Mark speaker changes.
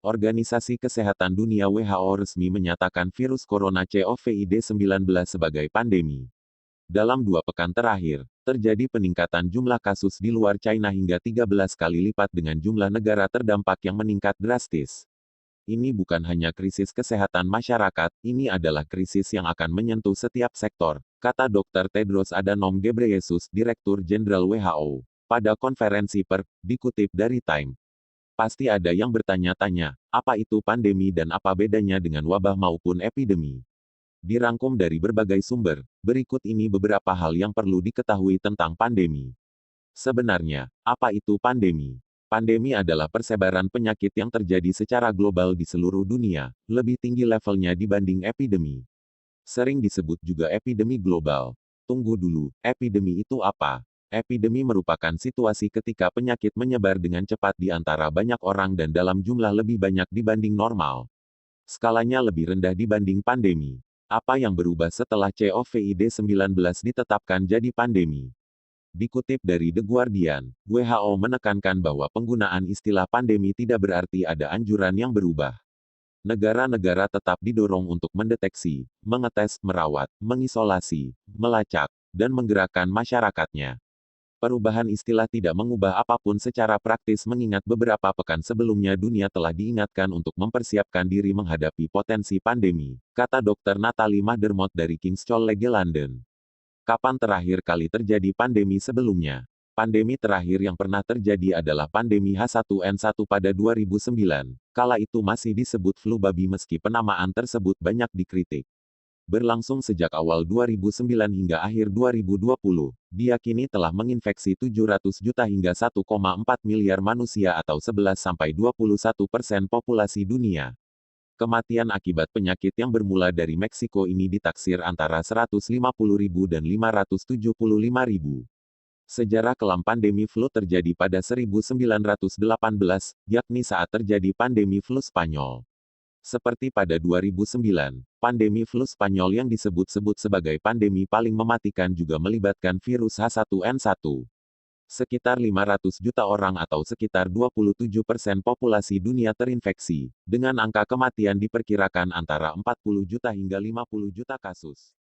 Speaker 1: Organisasi Kesehatan Dunia WHO resmi menyatakan virus corona COVID-19 sebagai pandemi. Dalam 2 pekan terakhir, terjadi peningkatan jumlah kasus di luar China hingga 13 kali lipat dengan jumlah negara terdampak yang meningkat drastis. Ini bukan hanya krisis kesehatan masyarakat, ini adalah krisis yang akan menyentuh setiap sektor, kata Dr. Tedros Adhanom Ghebreyesus, Direktur Jenderal WHO, pada konferensi pers, dikutip dari Time. Pasti ada yang bertanya-tanya, apa itu pandemi dan apa bedanya dengan wabah maupun epidemi? Dirangkum dari berbagai sumber, berikut ini beberapa hal yang perlu diketahui tentang pandemi. Sebenarnya, apa itu pandemi? Pandemi adalah persebaran penyakit yang terjadi secara global di seluruh dunia, lebih tinggi levelnya dibanding epidemi. Sering disebut juga epidemi global. Tunggu dulu, epidemi itu apa? Epidemi merupakan situasi ketika penyakit menyebar dengan cepat di antara banyak orang dan dalam jumlah lebih banyak dibanding normal. Skalanya lebih rendah dibanding pandemi. Apa yang berubah setelah COVID-19 ditetapkan jadi pandemi? Dikutip dari The Guardian, WHO menekankan bahwa penggunaan istilah pandemi tidak berarti ada anjuran yang berubah. Negara-negara tetap didorong untuk mendeteksi, mengetes, merawat, mengisolasi, melacak, dan menggerakkan masyarakatnya. Perubahan istilah tidak mengubah apapun secara praktis mengingat beberapa pekan sebelumnya dunia telah diingatkan untuk mempersiapkan diri menghadapi potensi pandemi, kata Dr. Natalie Madermot dari King's College London. Kapan terakhir kali terjadi pandemi sebelumnya? Pandemi terakhir yang pernah terjadi adalah pandemi H1N1 pada 2009. Kala itu masih disebut flu babi meski penamaan tersebut banyak dikritik. Berlangsung sejak awal 2009 hingga akhir 2020, diyakini telah menginfeksi 700 juta hingga 1,4 miliar manusia atau 11-21% populasi dunia. Kematian akibat penyakit yang bermula dari Meksiko ini ditaksir antara 150.000 dan 575.000. Sejarah kelam pandemi flu terjadi pada 1918, yakni saat terjadi pandemi flu Spanyol. Seperti pada 2009, pandemi flu Spanyol yang disebut-sebut sebagai pandemi paling mematikan juga melibatkan virus H1N1. Sekitar 500 juta orang atau sekitar 27% populasi dunia terinfeksi, dengan angka kematian diperkirakan antara 40 juta hingga 50 juta kasus.